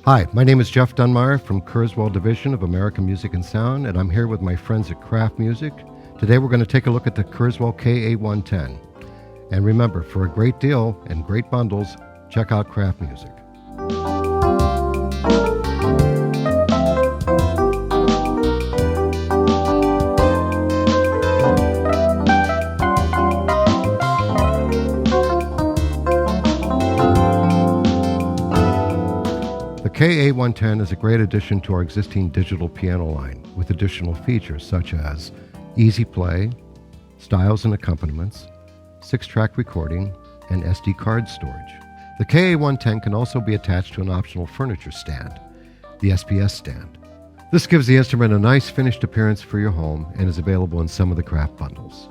Hi, my name is Jeff Dunmire from Kurzweil Division of American Music and Sound, and I'm here with my friends at Kraft Music. Today we're going to take a look at the Kurzweil KA110. And remember, for a great deal and great bundles, check out Kraft Music. The KA110 is a great addition to our existing digital piano line with additional features such as easy play, styles and accompaniments, 6-track recording, and SD card storage. The KA110 can also be attached to an optional furniture stand, the SPS stand. This gives the instrument a nice finished appearance for your home and is available in some of the Kraft bundles.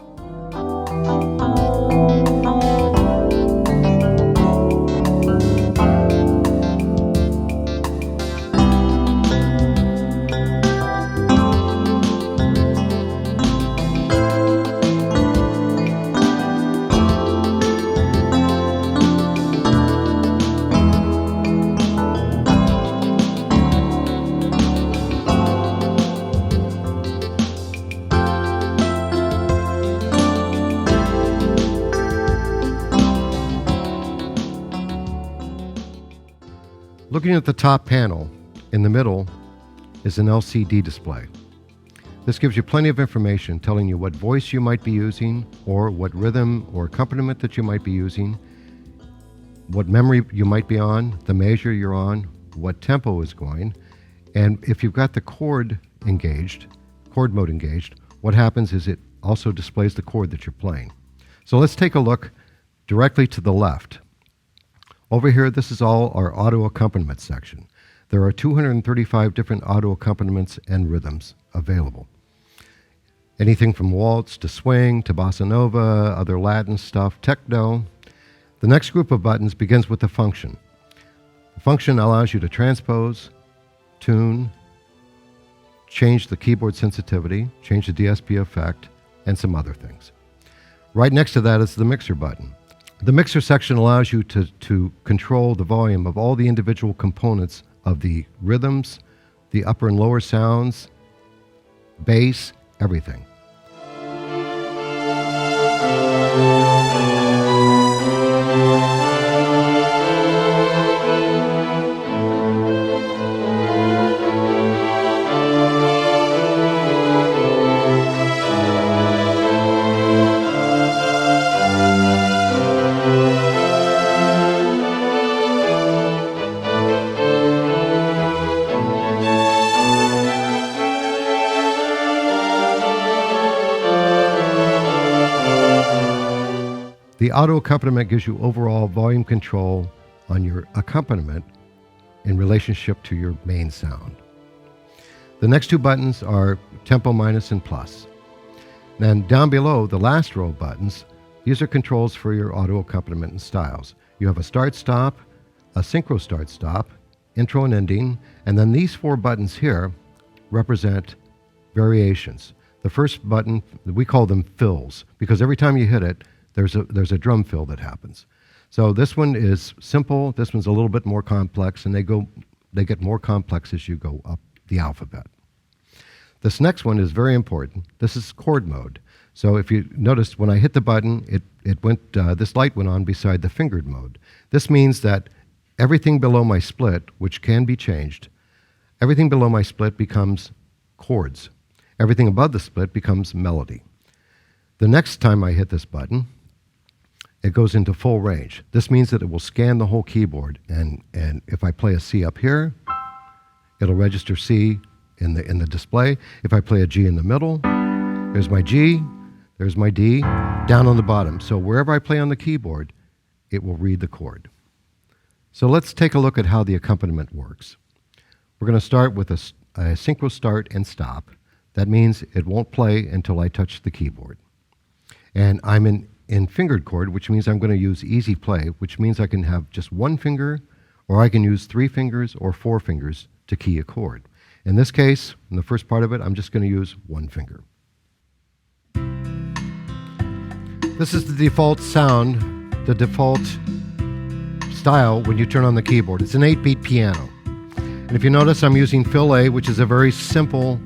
Looking at the top panel, in the middle is an LCD display. This gives you plenty of information telling you what voice you might be using, or what rhythm or accompaniment that you might be using, what memory you might be on, the measure you're on, what tempo is going, and if you've got the chord mode engaged, what happens is it also displays the chord that you're playing. So let's take a look directly to the left. Over here, this is all our auto accompaniment section. There are 235 different auto accompaniments and rhythms available. Anything from waltz to swing to bossa nova, other Latin stuff, techno. The next group of buttons begins with the function. The function allows you to transpose, tune, change the keyboard sensitivity, change the DSP effect, and some other things. Right next to that is the mixer button. The mixer section allows you to control the volume of all the individual components of the rhythms, the upper and lower sounds, bass, everything. The auto accompaniment gives you overall volume control on your accompaniment in relationship to your main sound. The next two buttons are tempo minus and plus. Then down below, the last row of buttons, these are controls for your auto accompaniment and styles. You have a start-stop, a synchro start-stop, intro and ending, and then these four buttons here represent variations. The first button, we call them fills, because every time you hit it, there's a drum fill that happens. So this one is simple, this one's a little bit more complex, and they get more complex as you go up the alphabet. This next one is very important. This is chord mode. So if you noticed, when I hit the button, it went, this light went on beside the fingered mode. This means that everything below my split, which can be changed, everything below my split becomes chords. Everything above the split becomes melody. The next time I hit this button, it goes into full range. This means that it will scan the whole keyboard, and if I play a C up here, it'll register C in the display. If I play a G in the middle, there's my G, there's my D, down on the bottom. So wherever I play on the keyboard, it will read the chord. So let's take a look at how the accompaniment works. We're going to start with a synchro start and stop. That means it won't play until I touch the keyboard. And I'm in fingered chord, which means I'm going to use easy play, which means I can have just one finger, or I can use 3 fingers or 4 fingers to key a chord. In this case, in the first part of it, I'm just going to use 1 finger. This is the default sound, the default style when you turn on the keyboard. It's an 8-beat piano. if you notice, I'm using fill A, which is a very simple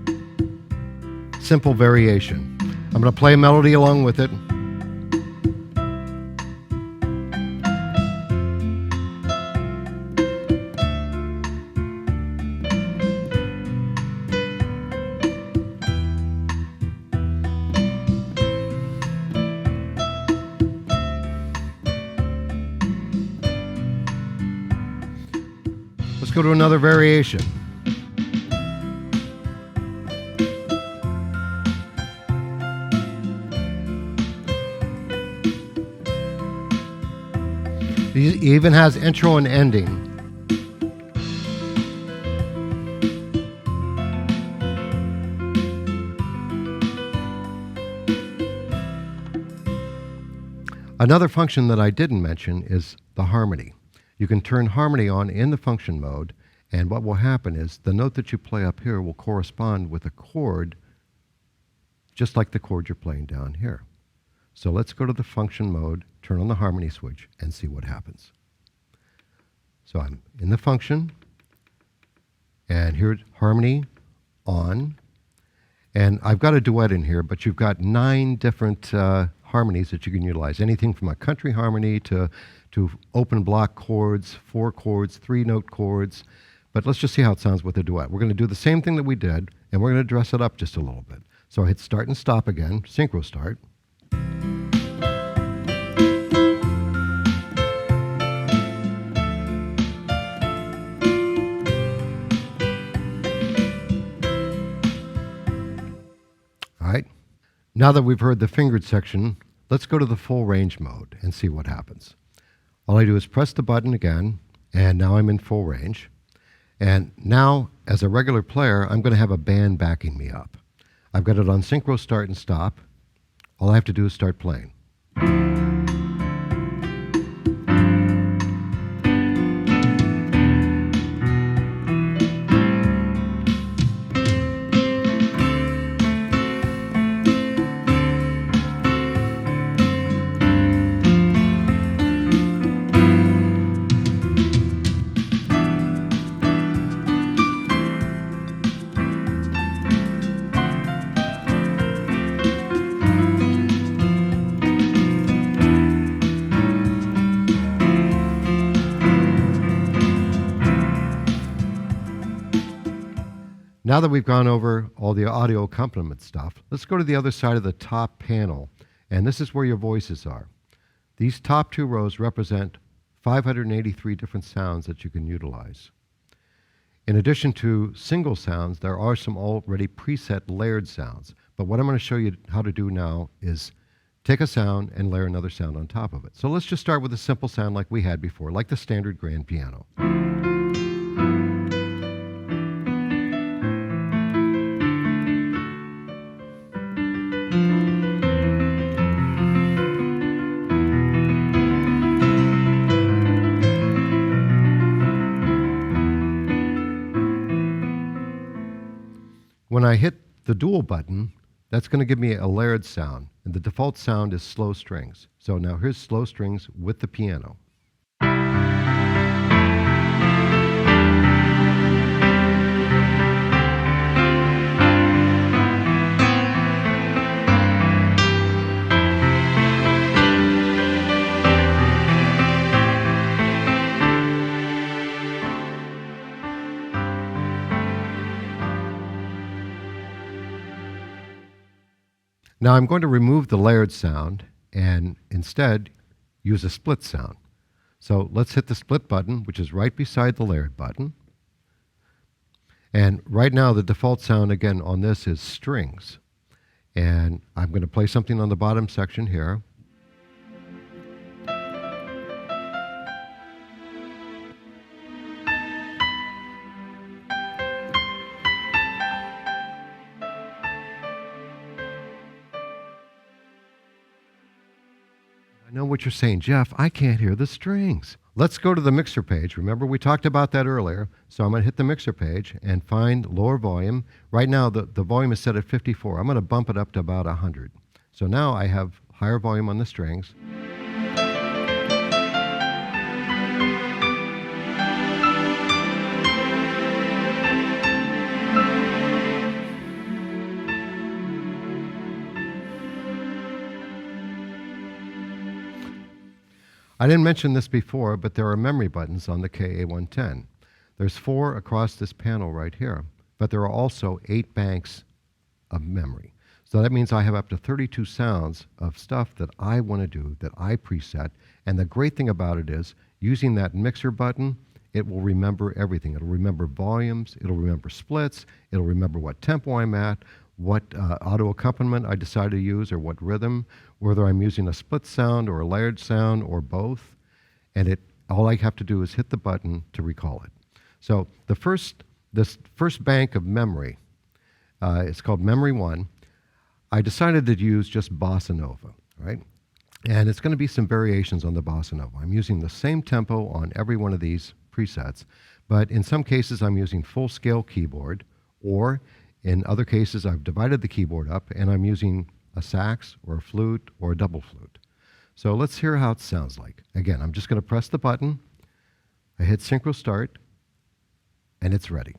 variation. I'm going to play a melody along with it. Let's go to another variation. It even has intro and ending. Another function that I didn't mention is the harmony. You can turn harmony on in the function mode, and what will happen is the note that you play up here will correspond with a chord just like the chord you're playing down here. So let's go to the function mode, turn on the harmony switch, and see what happens. So I'm in the function, and here's harmony on, and I've got a duet in here, but you've got 9 different harmonies that you can utilize. Anything from a country harmony to open block chords, 4 chords, 3-note chords. But let's just see how it sounds with a duet. We're going to do the same thing that we did, and we're going to dress it up just a little bit. So I hit start and stop again, synchro start. All right. Now that we've heard the fingered section, let's go to the full range mode and see what happens. All I do is press the button again, and now I'm in full range. And now, as a regular player, I'm going to have a band backing me up. I've got it on synchro start and stop. All I have to do is start playing. Now that we've gone over all the audio accompaniment stuff, let's go to the other side of the top panel, and this is where your voices are. These top 2 rows represent 583 different sounds that you can utilize. In addition to single sounds, there are some already preset layered sounds, but what I'm going to show you how to do now is take a sound and layer another sound on top of it. So let's just start with a simple sound like we had before, like the standard grand piano. When I hit the dual button, that's going to give me a layered sound, and the default sound is slow strings. So now here's slow strings with the piano. Now I'm going to remove the layered sound and instead use a split sound. So let's hit the split button, which is right beside the layered button. And right now the default sound again on this is strings. And I'm going to play something on the bottom section here. I know what you're saying, Jeff, I can't hear the strings. Let's go to the mixer page. Remember, we talked about that earlier. So I'm going to hit the mixer page and find lower volume. Right now, the volume is set at 54. I'm going to bump it up to about 100. So now I have higher volume on the strings. I didn't mention this before, but there are memory buttons on the KA110. There's 4 across this panel right here, but there are also 8 banks of memory. So that means I have up to 32 sounds of stuff that I want to do, that I preset. And the great thing about it is, using that mixer button, it will remember everything. It'll remember volumes, it'll remember splits, it'll remember what tempo I'm at, what auto-accompaniment I decided to use, or what rhythm, whether I'm using a split sound or a layered sound or both. And all I have to do is hit the button to recall it. So this first bank of memory, it's called Memory 1. I decided to use just bossa nova, right? And it's going to be some variations on the bossa nova. I'm using the same tempo on every one of these presets, but in some cases I'm using full scale keyboard, or in other cases I've divided the keyboard up and I'm using a sax or a flute or a double flute. So let's hear how it sounds like. Again, I'm just going to press the button, I hit synchro start, and it's ready.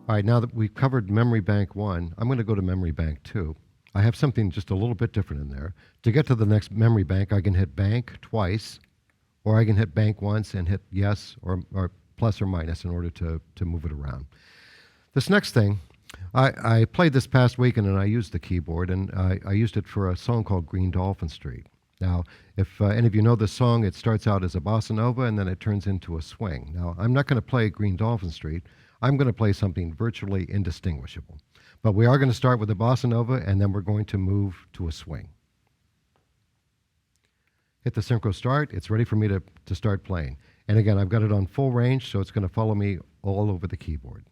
All right, now that we've covered Memory Bank 1, I'm going to go to Memory Bank 2. I have something just a little bit different in there. To get to the next memory bank, I can hit bank twice, or I can hit bank once and hit yes or plus or minus in order to move it around. This next thing, I played this past weekend and I used the keyboard, and I used it for a song called Green Dolphin Street. Now, if any of you know this song, it starts out as a bossa nova and then it turns into a swing. Now, I'm not going to play Green Dolphin Street. I'm going to play something virtually indistinguishable. But we are going to start with a bossa nova and then we're going to move to a swing. Hit the synchro start. It's ready for me to start playing. And again, I've got it on full range, so it's going to follow me all over the keyboard.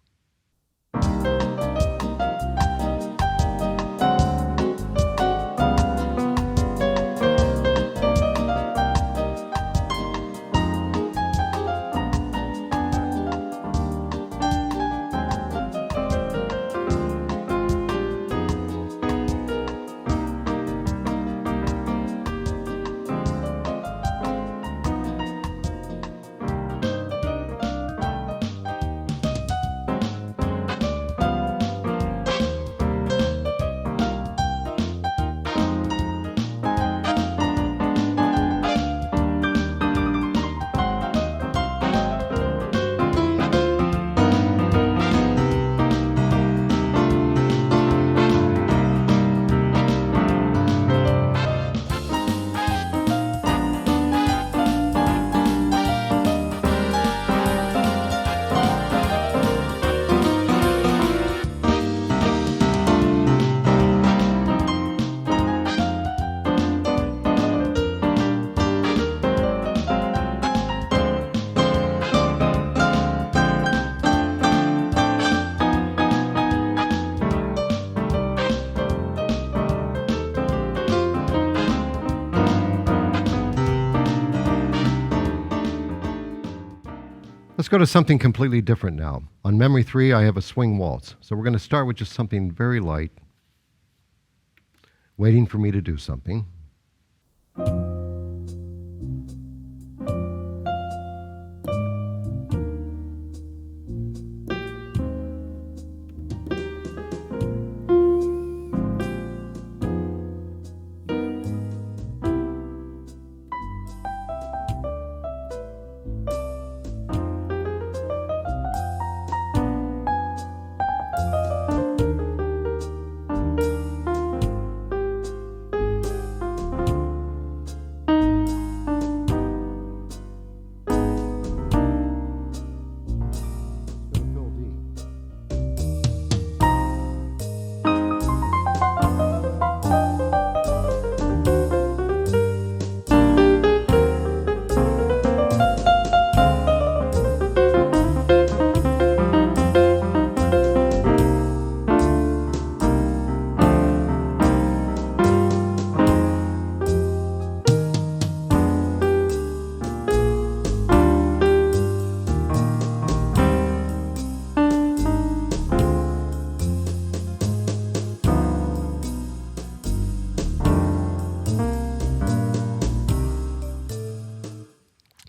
Let's go to something completely different now. On memory 3, I have a swing waltz. So we're going to start with just something very light, waiting for me to do something.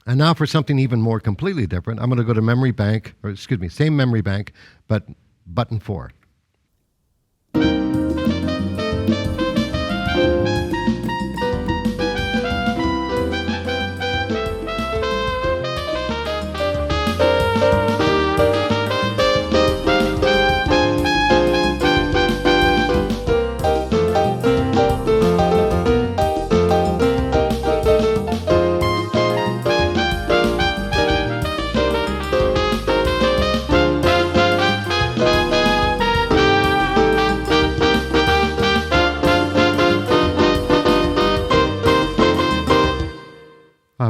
And now for something even more completely different, I'm going to go to memory bank, or excuse me, same memory bank, but button 4.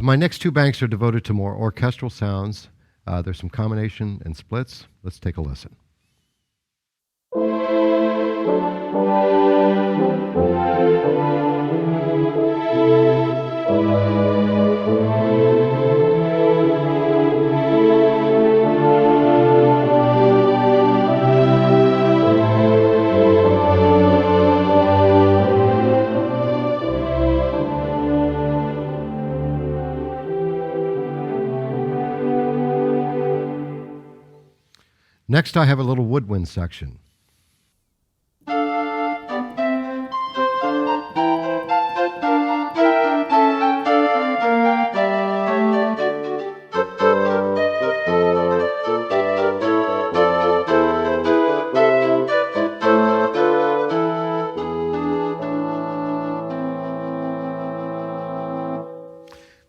My next 2 banks are devoted to more orchestral sounds. There's some combination and splits. Let's take a listen. Next, I have a little woodwind section.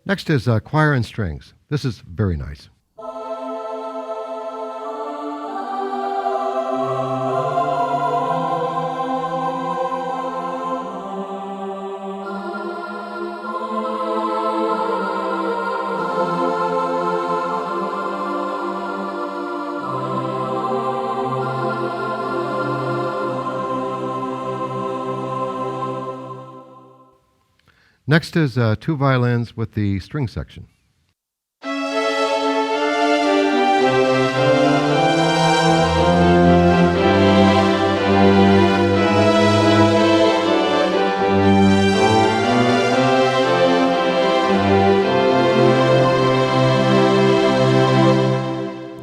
Next is choir and strings. This is very nice. Next is 2 violins with the string section.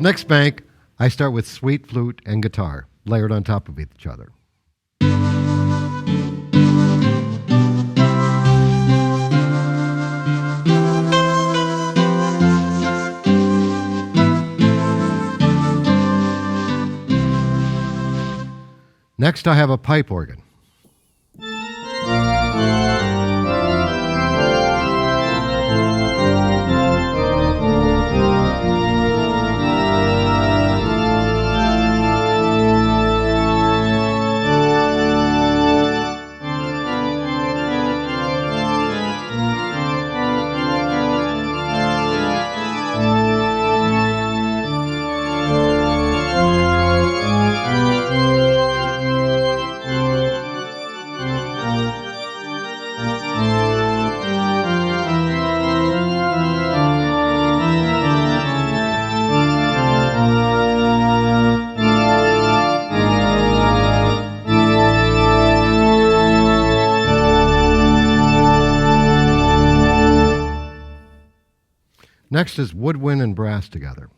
Next bank, I start with sweet flute and guitar, layered on top of each other. Next, I have a pipe organ. Next is woodwind and brass together.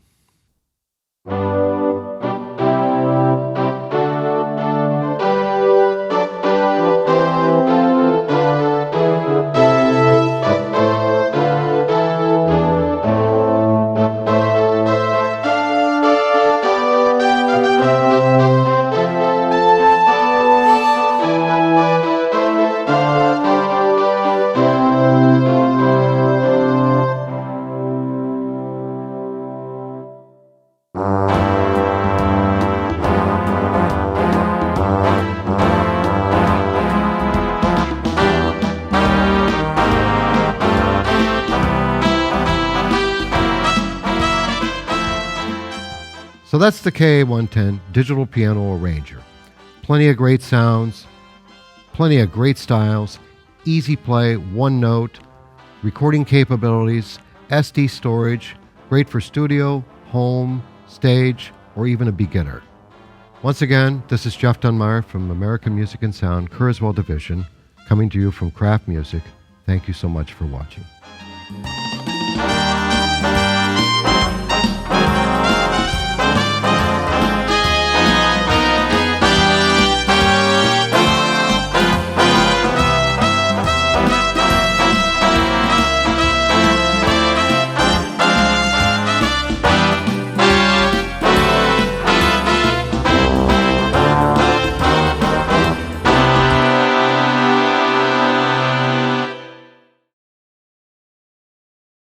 So that's the KA110 digital piano arranger. Plenty of great sounds, plenty of great styles, easy play, one note, recording capabilities, SD storage, great for studio, home, stage, or even a beginner. Once again, this is Jeff Dunmire from American Music and Sound, Kurzweil Division, coming to you from Kraft Music. Thank you so much for watching.